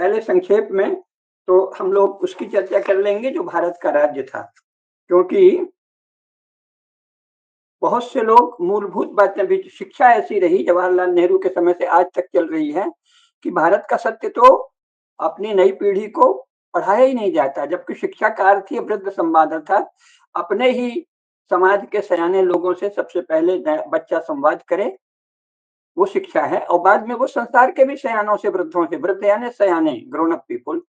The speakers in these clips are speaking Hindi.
पहले संक्षेप में तो हम लोग उसकी चर्चा कर लेंगे जो भारत का राज्य था, क्योंकि बहुत से लोग मूलभूत बातें भी, शिक्षा ऐसी रही जवाहरलाल नेहरू के समय से आज तक चल रही है कि भारत का सत्य तो अपनी नई पीढ़ी को पढ़ाया ही नहीं जाता, जबकि शिक्षा का अर्थ ही वृद्ध संवाद था। अपने ही समाज के सयाने लोगों से सबसे पहले बच्चा संवाद करे, वो शिक्षा है, और बाद में वो संसार के भी सयानों से, वृद्धों से, वृद्ध यानी सयाने, ग्रोन अप पीपुल,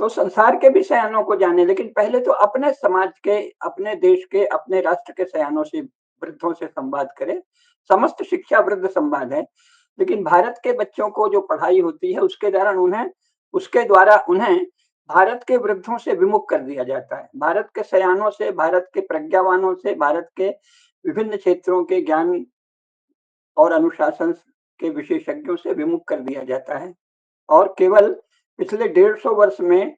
तो संसार के भी सयानों को जाने, लेकिन पहले तो अपने समाज के, अपने देश के, अपने राष्ट्र के सयानों से, वृद्धों से संवाद करे। समस्त शिक्षा वृद्ध संवाद है, लेकिन भारत के बच्चों को जो पढ़ाई होती है उसके द्वारा उन्हें भारत के वृद्धों से विमुख कर दिया जाता है। भारत के सयानों से, भारत के प्रज्ञावानों से, भारत के विभिन्न क्षेत्रों के ज्ञान और अनुशासन के विशेषज्ञों से विमुख कर दिया जाता है, और केवल पिछले 150 वर्ष में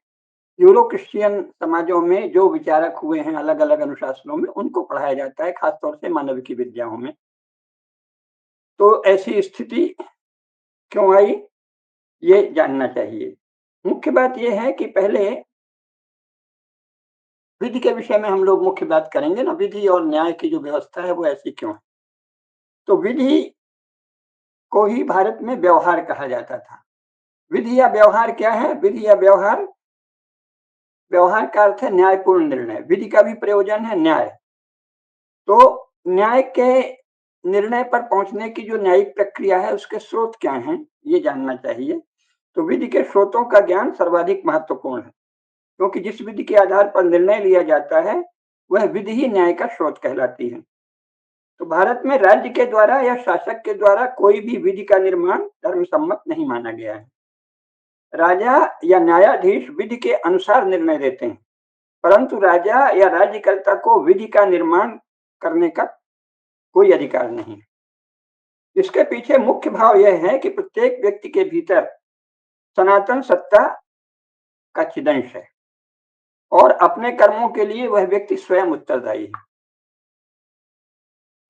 यूरो क्रिश्चियन समाजों में जो विचारक हुए हैं अलग अलग अनुशासनों में, उनको पढ़ाया जाता है, खासतौर से मानविकी विद्याओं में। तो ऐसी स्थिति क्यों आई, ये जानना चाहिए। मुख्य बात यह है कि पहले विधि के विषय में हम लोग मुख्य बात करेंगे ना, विधि और न्याय की जो व्यवस्था है वो ऐसी क्यों है। तो विधि को ही भारत में व्यवहार कहा जाता था। विधि या व्यवहार क्या है? विधि या व्यवहार, व्यवहार का अर्थ है न्यायपूर्ण निर्णय, विधि का भी प्रयोजन है न्याय। तो न्याय के निर्णय पर पहुंचने की जो न्यायिक प्रक्रिया है उसके स्रोत क्या हैं, ये जानना चाहिए। तो विधि के स्रोतों का ज्ञान सर्वाधिक महत्वपूर्ण है, क्योंकि जिस विधि के आधार पर निर्णय लिया जाता है वह विधि ही न्याय का स्रोत कहलाती है। तो भारत में राज्य के द्वारा या शासक के द्वारा कोई भी विधि का निर्माण धर्मसम्मत नहीं माना गया है। राजा या न्यायाधीश विधि के अनुसार निर्णय देते हैं, परंतु राजा या राज्यकर्ता को विधि का निर्माण करने का कोई अधिकार नहीं। इसके पीछे मुख्य भाव यह है कि प्रत्येक व्यक्ति के भीतर सनातन सत्ता का चिदंश है और अपने कर्मों के लिए वह व्यक्ति स्वयं उत्तरदायी है,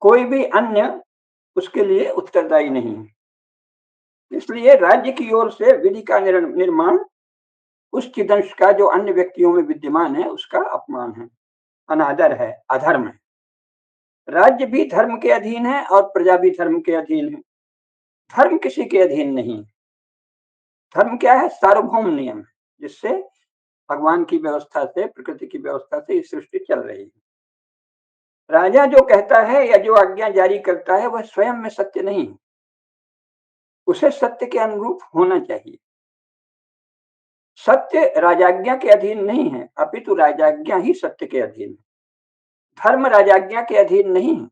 कोई भी अन्य उसके लिए उत्तरदायी नहीं है। इसलिए राज्य की ओर से विधि का निर्माण उस चिदंश का जो अन्य व्यक्तियों में विद्यमान है उसका अपमान है, अनादर है, अधर्म है। राज्य भी धर्म के अधीन है और प्रजा भी धर्म के अधीन है। धर्म किसी के अधीन नहीं। धर्म क्या है? सार्वभौम नियम, जिससे भगवान की व्यवस्था से, प्रकृति की व्यवस्था से ये सृष्टि चल रही है। राजा जो कहता है या जो आज्ञा जारी करता है वह स्वयं में सत्य नहीं, उसे सत्य के अनुरूप होना चाहिए। सत्य राजाज्ञा के अधीन नहीं है, अपितु राजाज्ञा ही सत्य के अधीन है। धर्म राजाज्ञा के अधीन नहीं है,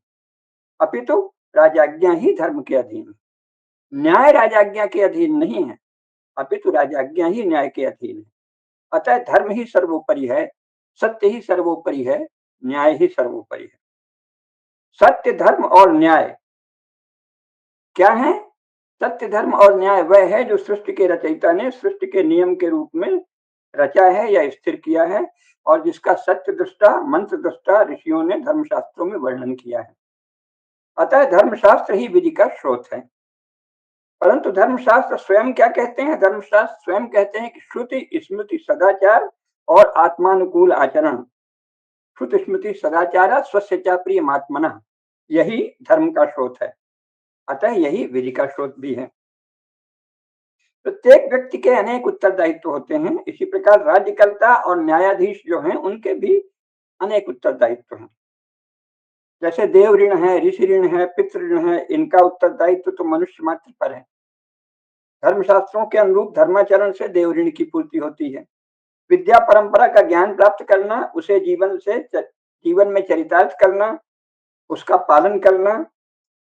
अपितु राजाज्ञा ही धर्म के अधीन है। न्याय राजाज्ञा के अधीन नहीं है, अपितु राजाज्ञा ही न्याय के अधीन है। अतः धर्म ही सर्वोपरि है, सत्य ही सर्वोपरि है, न्याय ही सर्वोपरि है। सत्य, धर्म और न्याय क्या है? सत्य, धर्म और न्याय वह है जो सृष्टि के रचयिता ने सृष्टि के नियम के रूप में रचा है या स्थिर किया है, और जिसका सत्य दृष्टा, मंत्र दृष्टा ऋषियों ने धर्मशास्त्रों में वर्णन किया है। अतः धर्मशास्त्र ही विधि का स्रोत है। परंतु धर्मशास्त्र स्वयं क्या कहते हैं? धर्मशास्त्र स्वयं कहते हैं कि श्रुति, स्मृति, सदाचार और आत्मानुकूल आचरण, श्रुति स्मृति सदाचार स्वस्य च प्रियमात्मनः, यही धर्म का स्रोत है। अतः यही विधि का स्रोत भी है। प्रत्येक व्यक्ति के अनेक उत्तरदायित्व होते हैं, इसी प्रकार राज्यकर्ता और न्यायाधीश जो हैं उनके भी अनेक उत्तरदायित्व हैं। जैसे देव ऋण है, ऋषि ऋण है, पितृ ऋण है, इनका उत्तरदायित्व तो मनुष्य मात्र पर है। धर्मशास्त्रों के अनुरूप धर्माचरण से देव ऋण की पूर्ति होती है। विद्या परंपरा का ज्ञान प्राप्त करना, उसे जीवन में चरितार्थ करना, उसका पालन करना,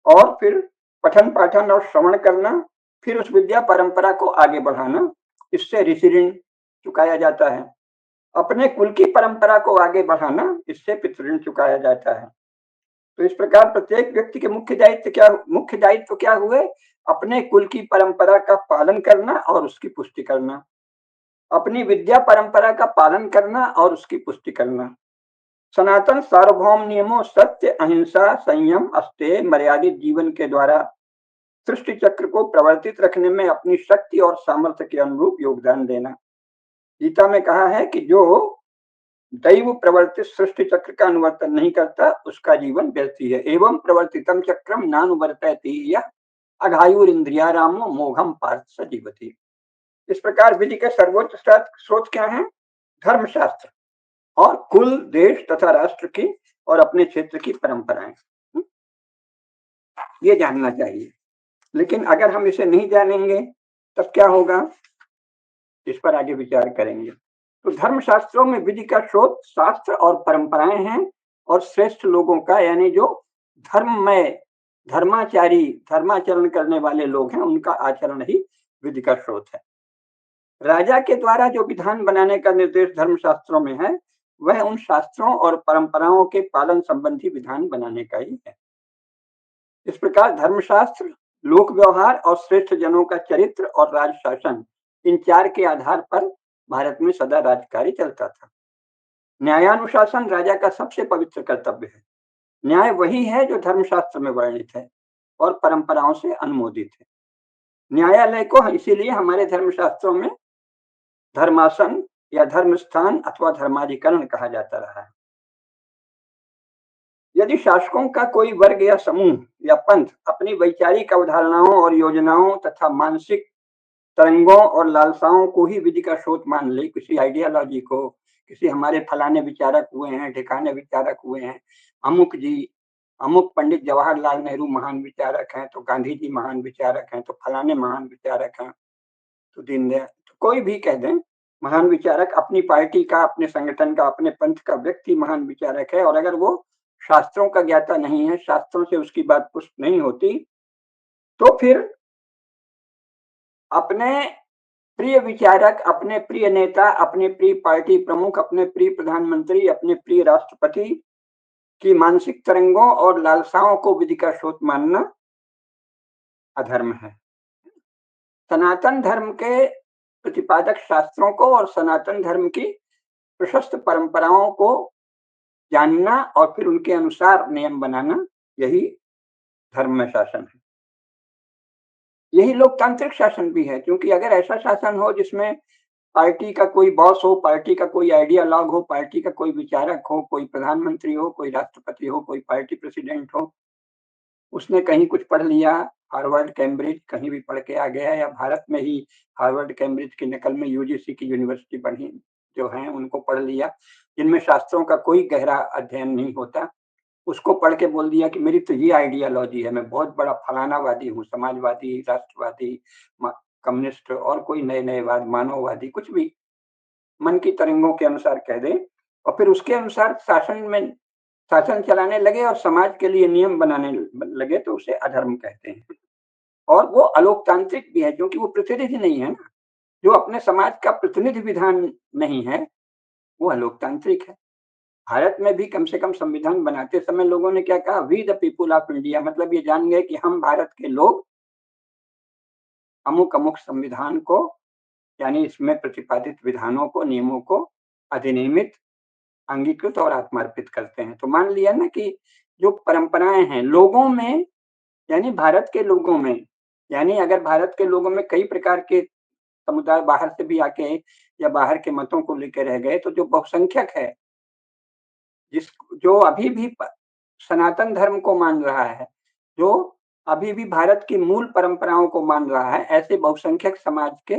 और फिर पठन पाठन और श्रवण करना, फिर उस विद्या परंपरा को आगे बढ़ाना, इससे ऋषि ऋण चुकाया जाता है। अपने कुल की परंपरा को आगे बढ़ाना, इससे पितृ ऋण चुकाया जाता है। तो इस प्रकार प्रत्येक व्यक्ति के मुख्य दायित्व क्या हुए? अपने कुल की परंपरा का पालन करना और उसकी पुष्टि करना, अपनी विद्या परंपरा का पालन करना और उसकी पुष्टि करना, सनातन सार्वभौम नियमों सत्य, अहिंसा, संयम, अस्तेय, मर्यादित जीवन के द्वारा सृष्टि चक्र को प्रवर्तित रखने में अपनी शक्ति और सामर्थ्य के अनुरूप योगदान देना। गीता में कहा है कि जो दैव प्रवर्तित सृष्टि चक्र का अनुवर्तन नहीं करता उसका जीवन व्यर्थ ही है। एवं प्रवर्तितम चक्रम नानुवर्तयति यः अघायुरिंद्रियारामो मोघम पार्थ स जीवति। इस प्रकार विधि के सर्वोच्च स्रोत क्या है? धर्मशास्त्र और कुल, देश तथा राष्ट्र की और अपने क्षेत्र की परंपराएं, ये जानना चाहिए। लेकिन अगर हम इसे नहीं जानेंगे तब क्या होगा, इस पर आगे विचार करेंगे। तो धर्मशास्त्रों में विधि का स्रोत शास्त्र और परंपराएं हैं और श्रेष्ठ लोगों का, यानी जो धर्ममय, धर्माचारी, धर्माचरण करने वाले लोग हैं, उनका आचरण ही विधि का स्रोत है। राजा के द्वारा जो विधान बनाने का निर्देश धर्मशास्त्रों में है, वह उन शास्त्रों और परंपराओं के पालन संबंधी विधान बनाने का ही है। इस प्रकार धर्मशास्त्र, लोक व्यवहार और श्रेष्ठ जनों का चरित्र और राज शासन, इन चार के आधार पर भारत में सदा राजकार्य चलता था। न्यायानुशासन राजा का सबसे पवित्र कर्तव्य है। न्याय वही है जो धर्मशास्त्र में वर्णित है और परंपराओं से अनुमोदित है। न्यायालय को इसीलिए हमारे धर्मशास्त्रों में धर्मासन या धर्मस्थान अथवा धर्माधिकरण कहा जाता रहा है। यदि शासकों का कोई वर्ग या समूह या पंथ अपनी वैचारिक अवधारणाओं और योजनाओं तथा मानसिक तरंगों और लालसाओं को ही विधि का स्रोत मान ले, किसी आइडियोलॉजी को, किसी हमारे फलाने विचारक हुए हैं, ठिकाने विचारक हुए हैं, अमुक जी, अमुक पंडित जवाहरलाल नेहरू महान विचारक हैं, तो गांधी जी महान विचारक हैं, तो फलाने महान विचारक हैं, तो दीनदयाल, तो कोई भी कह दें महान विचारक, अपनी पार्टी का, अपने संगठन का, अपने पंथ का व्यक्ति महान विचारक है, और अगर वो शास्त्रों का ज्ञाता नहीं है, शास्त्रों से उसकी बात पुष्ट नहीं होती, तो फिर अपने प्रिय विचारक, अपने प्रिय नेता, अपने प्रिय पार्टी प्रमुख, अपने प्रिय प्रधानमंत्री, अपने प्रिय राष्ट्रपति की मानसिक तरंगों और लालसाओं को विधि का स्रोत मानना अधर्म है। सनातन धर्म के प्रतिपादक शास्त्रों को और सनातन धर्म की प्रशस्त परंपराओं को जानना और फिर उनके अनुसार नियम बनाना, यही धर्म में शासन है। यही लोकतांत्रिक शासन भी है, क्योंकि अगर ऐसा शासन हो जिसमें पार्टी का कोई बॉस हो, पार्टी का कोई आइडियालॉग हो, पार्टी का कोई विचारक हो, कोई प्रधानमंत्री हो, कोई राष्ट्रपति हो, कोई पार्टी प्रेसिडेंट हो, उसने कहीं कुछ पढ़ लिया, हार्वर्ड, कैम्ब्रिज, कहीं भी पढ़ के आ गया, या भारत में ही हार्वर्ड, कैम्ब्रिज की नकल में यूजीसी की यूनिवर्सिटी बनी जो है उनको पढ़ लिया, जिनमें शास्त्रों का कोई गहरा अध्ययन नहीं होता, उसको पढ़ के बोल दिया कि मेरी तो ये आइडियोलॉजी है, मैं बहुत बड़ा फलानावादी हूँ, समाजवादी, राष्ट्रवादी, कम्युनिस्ट और कोई नए नए वाद, मानववादी, कुछ भी मन की तरंगों के अनुसार कह दे, और फिर उसके अनुसार शासन चलाने लगे और समाज के लिए नियम बनाने लगे, तो उसे अधर्म कहते हैं। और वो अलोकतांत्रिक भी है, क्योंकि वो प्रतिनिधि नहीं है ना। जो अपने समाज का प्रतिनिधि विधान नहीं है, वो अलोकतांत्रिक है। भारत में भी कम से कम संविधान बनाते समय लोगों ने क्या कहा, we the people of India, मतलब ये जान गए कि हम भारत के लोग अमुक अमुक संविधान को, यानी इसमें प्रतिपादित विधानों को, नियमों को अधिनियमित, अंगीकृत और आत्मार्पित करते हैं। तो मान लिया ना कि जो परंपराएं हैं लोगों में, यानी भारत के लोगों में, यानी अगर भारत के लोगों में कई प्रकार के समुदाय बाहर से भी आके या बाहर के मतों को लेकर रह गए, तो जो बहुसंख्यक है, जिस जो अभी भी सनातन धर्म को मान रहा है, जो अभी भी भारत की मूल परंपराओं को मान रहा है, ऐसे बहुसंख्यक समाज के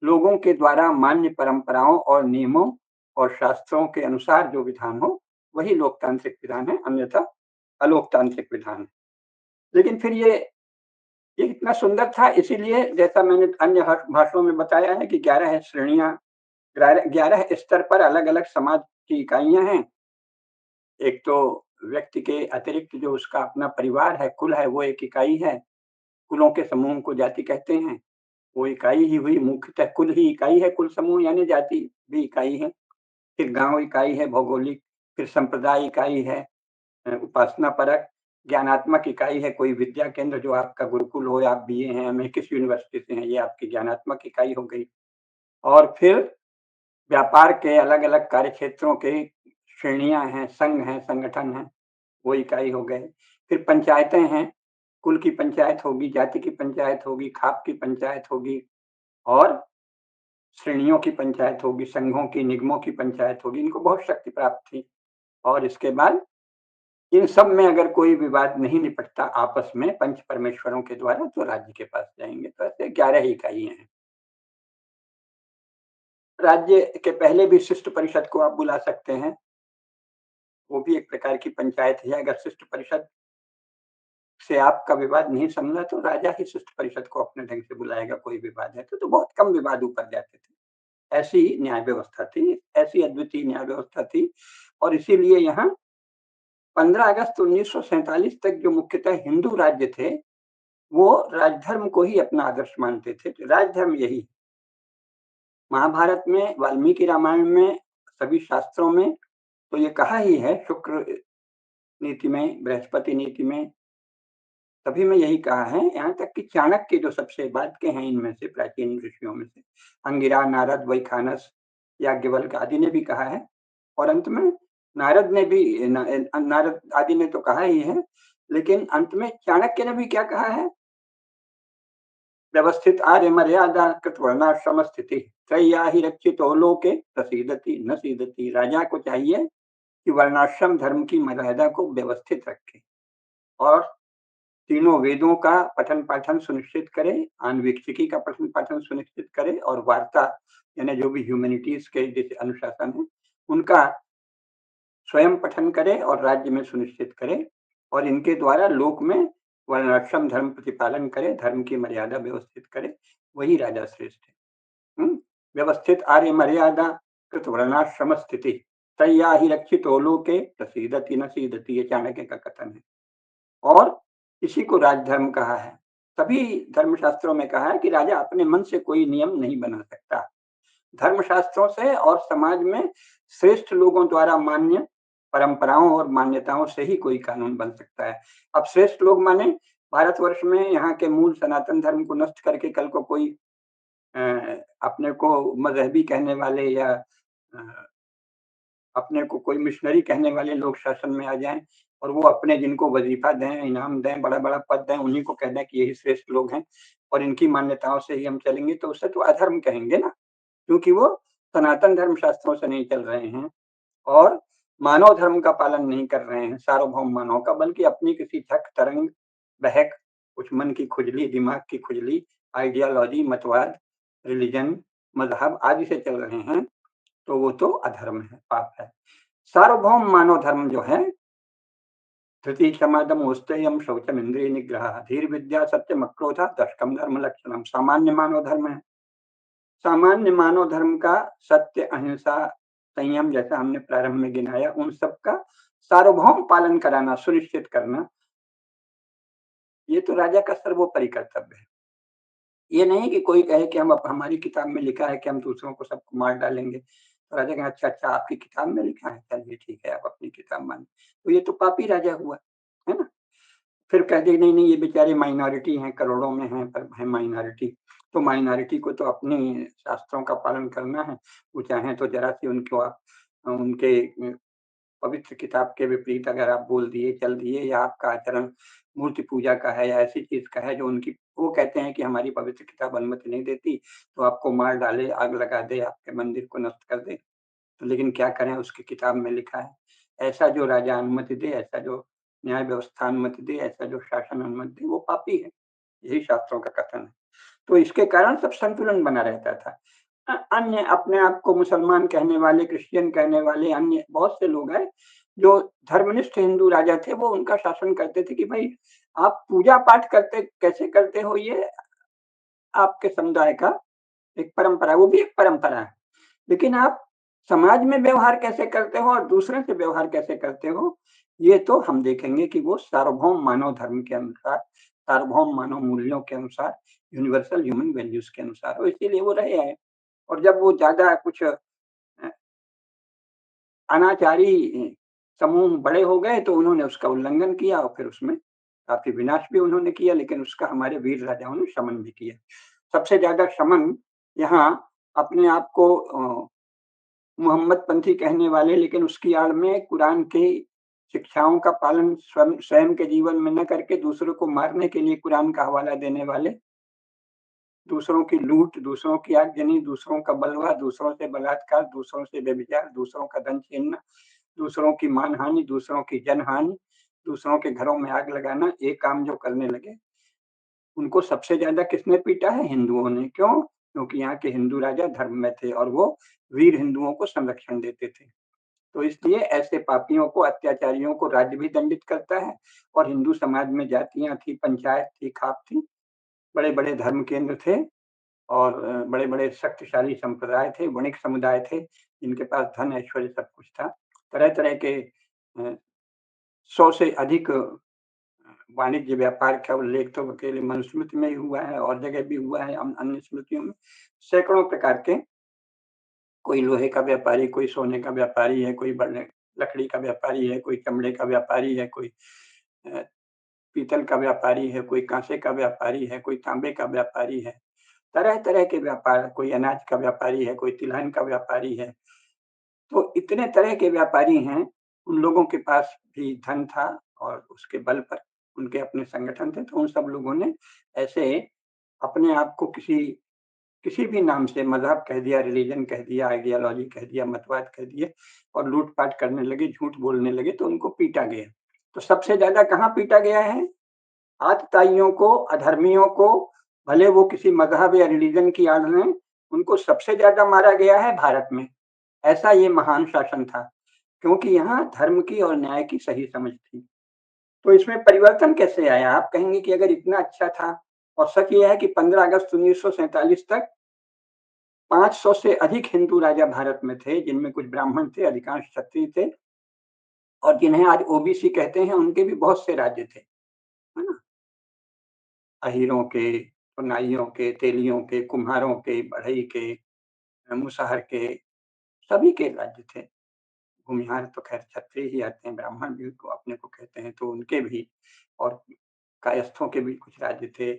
लोगों के द्वारा मान्य परंपराओं और नियमों और शास्त्रों के अनुसार जो विधान हो, वही लोकतांत्रिक विधान है, अन्यथा अलोकतांत्रिक विधान है। लेकिन फिर ये इतना सुंदर था, इसीलिए जैसा मैंने अन्य भाषणों में बताया है कि 11 श्रेणियां, 11 स्तर पर अलग अलग समाज की इकाइयां हैं। एक तो व्यक्ति के अतिरिक्त जो उसका अपना परिवार है, कुल है, वो एक इकाई है। कुलों के समूह को जाति कहते हैं, वो इकाई ही हुई, मुख्यतः कुल ही इकाई है, कुल समूह यानी जाति भी इकाई है। फिर गांव इकाई है भौगोलिक, फिर संप्रदाय इकाई है उपासना परक, ज्ञानात्मक इकाई है कोई विद्या केंद्र, जो आपका गुरुकुल हो, आप बीए हैं, एमए किस यूनिवर्सिटी से हैं, ये आपकी ज्ञानात्मक इकाई हो गई। और फिर व्यापार के अलग अलग कार्य क्षेत्रों के श्रेणियां हैं, संघ हैं, संगठन हैं, वो इकाई हो गए। फिर पंचायतें हैं, कुल की पंचायत होगी, जाति की पंचायत होगी, खाप की पंचायत होगी और श्रेणियों की पंचायत होगी, संघों की, निगमों की पंचायत होगी। इनको बहुत शक्ति प्राप्त थी और इसके बाद इन सब में अगर कोई विवाद नहीं निपटता आपस में पंच परमेश्वरों के द्वारा तो राज्य के पास जाएँगे। तो ऐसे 11 इकाइयाँ हैं। राज्य के पहले भी शिष्ट परिषद को आप बुला सकते हैं। वो भी एक प्रकार की पंचायत है। अगर शिष्ट परिषद से आपका विवाद नहीं समझा तो राजा ही शिष्ट परिषद को अपने ढंग से बुलाएगा, कोई विवाद है तो बहुत कम विवाद ऊपर जाते थे। ऐसी न्याय व्यवस्था थी, ऐसी अद्वितीय न्याय व्यवस्था थी और इसीलिए यहाँ 15 अगस्त 1947 तक जो मुख्यतः हिंदू राज्य थे, वो राजधर्म को ही अपना आदर्श मानते थे। राजधर्म यही महाभारत में, वाल्मीकि रामायण में, सभी शास्त्रों में तो ये कहा ही है, शुक्र नीति में, बृहस्पति नीति में, सभी में यही कहा है। यहाँ तक कि चाणक्य जो सबसे बाद के हैं इनमें से, प्राचीन ऋषियों में से, अंगिरा, नारद, वैखानस, याज्ञवल्क्य आदि ने भी कहा है और अंत में नारद ने भी नारद आदि ने तो कहा ही है, लेकिन अंत में चाणक्य ने भी क्या कहा है? व्यवस्थित आर्य मर्यादा कृत वर्णाश्रम स्थिति त्रय्या ही रक्षितो लोके प्रसीदति न सीदति। राजा को चाहिए कि वर्णाश्रम धर्म की मर्यादा को व्यवस्थित रखे और तीनों वेदों का पठन पाठन सुनिश्चित करे, आन्वीक्षिकी का पठन पाठन सुनिश्चित करे और वार्ता यानी जो भी ह्यूमैनिटीज के जैसे अनुशासन है उनका स्वयं पठन करे और राज्य में सुनिश्चित करे और इनके द्वारा लोक में वर्णाश्रम धर्म प्रतिपालन करे, धर्म की मर्यादा व्यवस्थित करे, वही राजा श्रेष्ठ है। व्यवस्थित आर्य मर्यादा कृत वर्णाश्रम स्थिति तय्या ही रक्षितो लोके प्रसीदति न सीदति, ये चाणक्य का कथन है और इसी को राजधर्म कहा है। सभी धर्मशास्त्रों में कहा है कि राजा अपने मन से कोई नियम नहीं बना सकता। धर्मशास्त्रों से और समाज में श्रेष्ठ लोगों द्वारा मान्य परंपराओं और मान्यताओं से ही कोई कानून बन सकता है। अब श्रेष्ठ लोग माने भारतवर्ष में यहाँ के मूल सनातन धर्म को नष्ट करके कल को कोई अपने को मजहबी कहने वाले या अपने को कोई मिशनरी कहने वाले लोग शासन में आ जाएं और वो अपने जिनको वजीफा दें, इनाम दें, बड़ा-बड़ा पद दें, उन्हीं को कह दें कि यही श्रेष्ठ लोग हैं और इनकी मान्यताओं से ही हम चलेंगे, तो उससे तो अधर्म कहेंगे ना, क्योंकि वो सनातन धर्म शास्त्रों से नहीं चल रहे हैं और मानव धर्म का पालन नहीं कर रहे हैं, सार्वभौम मानव का, बल्कि अपनी किसी झक, तरंग, बहक, कुछ मन की खुजली, दिमाग की खुजली, आइडियोलॉजी, मतवाद, रिलीजन, मजहब आदि से चल रहे हैं, तो वो तो अधर्म है, पाप है। सार्वभौम मानव धर्म जो है, धृति क्षमा दम ओस्तेयम शौचम इंद्रिय निग्रह धीर विद्या सत्यम अक्रोधा दशकम धर्म लक्षणम, सामान्य मानव धर्म है। सामान्य मानव धर्म का सत्य, अहिंसा, संयम, जैसा हमने प्रारंभ में गिनाया, उन सब का सार्वभौम पालन कराना, सुनिश्चित करना, ये तो राजा का सर्वोपरि कर्तव्य है। ये नहीं कि कोई कहे कि हम हमारी किताब में लिखा है कि हम दूसरों को सबको मार डालेंगे, तो राजा कहे अच्छा अच्छा आपकी किताब में लिखा है, चलिए ठीक है, आप अपनी किताब मानिए, तो ये तो पापी राजा हुआ, है ना? फिर कह दे नहीं नहीं ये बेचारे माइनॉरिटी हैं, करोड़ों में हैं पर है माइनॉरिटी, तो माइनॉरिटी को तो अपनी शास्त्रों का पालन करना है, वो चाहें तो जरा सी उनको आप उनके पवित्र किताब के विपरीत अगर आप बोल दिए, चल दिए या आपका आचरण मूर्ति पूजा का है या ऐसी चीज का है जो उनकी, वो कहते हैं कि हमारी पवित्र किताब अनुमति नहीं देती, तो आपको मार डाले, आग लगा दे, आपके मंदिर को नष्ट कर दे, तो लेकिन क्या करें, उसकी किताब में लिखा है। ऐसा जो राजा अनुमति दे, ऐसा जो न्याय व्यवस्था अनुमति दे, ऐसा जो शासन अनुमति दे, वो पापी है, यही शास्त्रों का कथन है। तो इसके कारण सब संतुलन बना रहता था। अन्य अपने आप को मुसलमान कहने वाले, क्रिश्चियन कहने वाले अन्य बहुत से लोग हैं, जो धर्मनिष्ठ हिंदू राजा थे, वो उनका शासन करते थे कि भाई आप पूजा पाठ करते कैसे करते हो, ये आपके समुदाय का एक परंपरा है, वो भी एक परंपरा है। लेकिन आप समाज में व्यवहार कैसे करते हो और दूसरे से व्यवहार कैसे करते हो, ये तो हम देखेंगे कि वो सार्वभौम मानव धर्म के अनुसार, सार्वभौम मानव मूल्यों के अनुसार, यूनिवर्सल ह्यूमन वैल्यूज के अनुसार हो, इसीलिए वो रहे हैं। और जब वो ज़्यादा कुछ अनाचारी समूह बड़े हो गए तो उन्होंने उसका उल्लंघन किया और फिर उसमें काफ़ी विनाश भी उन्होंने किया, लेकिन उसका हमारे वीर राजाओं ने शमन भी किया। सबसे ज़्यादा शमन यहाँ अपने आप को मोहम्मद पंथी कहने वाले, लेकिन उसकी आड़ में कुरान के शिक्षाओं का पालन स्वयं के जीवन में न करके दूसरों को मारने के लिए कुरान का हवाला देने वाले, दूसरों की लूट, दूसरों की आगजनी, दूसरों का बलवा, दूसरों से बलात्कार, दूसरों से व्यभिचार, दूसरों का धन छीनना, दूसरों की मानहानि, दूसरों की जनहानि, दूसरों के घरों में आग लगाना, ये काम जो करने लगे, उनको सबसे ज्यादा किसने पीटा है? हिंदुओं ने। क्यों? क्योंकि यहाँ के हिंदू राजा धर्म में थे और वो वीर हिंदुओं को संरक्षण देते थे। तो इसलिए ऐसे पापियों को, अत्याचारियों को राज्य भी दंडित करता है। और हिंदू समाज में जातियां थी, पंचायत थी, खाप थी, बड़े बड़े धर्म केंद्र थे और बड़े बड़े शक्तिशाली संप्रदाय थे, वणिक समुदाय थे, जिनके पास धन ऐश्वर्य सब कुछ था। तरह तरह के 100 से अधिक वाणिज्य व्यापार का उल्लेख तो अकेले मनुस्मृति में ही हुआ है और जगह भी हुआ है, अन्य स्मृतियों में सैकड़ों प्रकार के, कोई लोहे का व्यापारी, कोई सोने का व्यापारी है, कोई लकड़ी का व्यापारी है, कोई चमड़े का व्यापारी है, कोई पीतल का व्यापारी है, कोई कांसे का व्यापारी है, कोई तांबे का व्यापारी है, तरह तरह के व्यापार, कोई अनाज का व्यापारी है, कोई तिलहन का व्यापारी है। तो इतने तरह के व्यापारी हैं, उन लोगों के पास भी धन था और उसके बल पर उनके अपने संगठन थे। तो उन सब लोगों ने ऐसे अपने आप को किसी भी नाम से, मजहब कह दिया, रिलीजन कह दिया, आइडियोलॉजी कह दिया, मतवाद कह दिए और लूटपाट करने लगे, झूठ बोलने लगे, तो उनको पीटा गया। तो सबसे ज्यादा कहाँ पीटा गया है? आतताइयों को, अधर्मियों को, भले वो किसी मजहब या रिलीजन की आड़ में, उनको सबसे ज्यादा मारा गया है भारत में। ऐसा ये महान शासन था, क्योंकि यहाँ धर्म की और न्याय की सही समझ थी। तो इसमें परिवर्तन कैसे आया? आप कहेंगे कि अगर इतना अच्छा था, और सच ये है कि 15 अगस्त 1947 तक 500 से अधिक हिंदू राजा भारत में थे, जिनमें कुछ ब्राह्मण थे, अधिकांश क्षत्रिय थे, और जिन्हें आज ओबीसी कहते हैं, उनके भी बहुत से राज्य थे, है ना? अहीरों के, नाइयों के, तेलियों के, कुम्हारों के, बढ़ई के, मुसहर के, सभी के राज्य थे। भूमिहार तो खैर क्षत्रिय ही आते हैं, ब्राह्मण भी को अपने को कहते हैं, तो उनके भी, और कायस्थों के भी कुछ राज्य थे।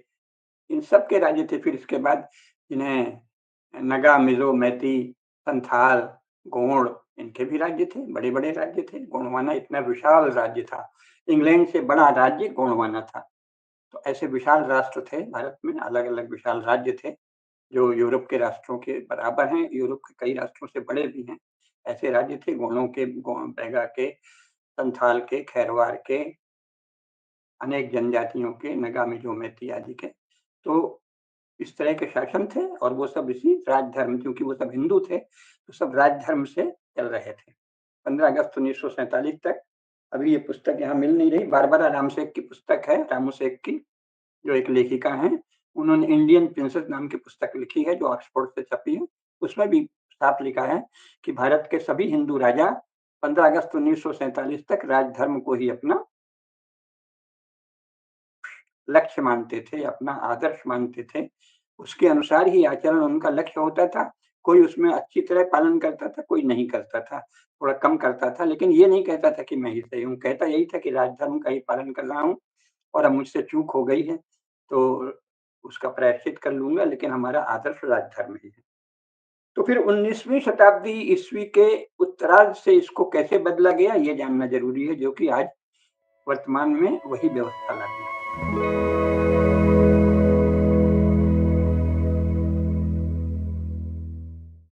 इन सब के राज्य थे। फिर इसके बाद इन्हें नगा, मिज़ो, मैती, संथाल, गोंड, इनके भी राज्य थे, बड़े-बड़े राज्य थे। गोंडवाना इतना विशाल राज्य था, इंग्लैंड से बड़ा राज्य गोंडवाना था। तो ऐसे विशाल राष्ट्र थे भारत में, अलग-अलग विशाल राज्य थे, जो यूरोप के राष्ट्रों के बराबर हैं, यूरोप के कई राष्ट्रों से बड़े भी हैं। ऐसे राज्य थे गोंडों के, बैगा के, संथाल के, खैरवार के, अनेक जनजातियों के, नगा, मिज़ो, मैती आदि के। तो इस तरह के शासन थे और वो सब इसी राजधर्म, क्योंकि वो सब हिंदू थे, तो सब राजधर्म से चल रहे थे। 15 अगस्त 1947 तक। अभी ये पुस्तक यहाँ मिल नहीं रही, बारबरा रामसेक की पुस्तक है, रामोसेक की, जो एक लेखिका हैं। उन्होंने इंडियन प्रिंसेस नाम की पुस्तक लिखी है, जो ऑक्सफोर्ड से छपी है। उसमें भी साफ लिखा है कि भारत के सभी हिंदू राजा 15 अगस्त 1947 तक राजधर्म को ही अपना लक्ष्य मानते थे, अपना आदर्श मानते थे। उसके अनुसार ही आचरण उनका लक्ष्य होता था। कोई उसमें अच्छी तरह पालन करता था, कोई नहीं करता था, थोड़ा कम करता था, लेकिन ये नहीं कहता था कि मैं ही सही हूँ। कहता यही था कि राजधर्म का ही पालन कर रहा हूँ और अब मुझसे चूक हो गई है, तो उसका प्रायश्चित कर लूँगा, लेकिन हमारा आदर्श राजधर्म ही है। तो फिर 19वीं शताब्दी ईस्वी के उत्तरार्ध से इसको कैसे बदला गया, ये जानना ज़रूरी है, जो कि आज वर्तमान में वही व्यवस्था लागू है।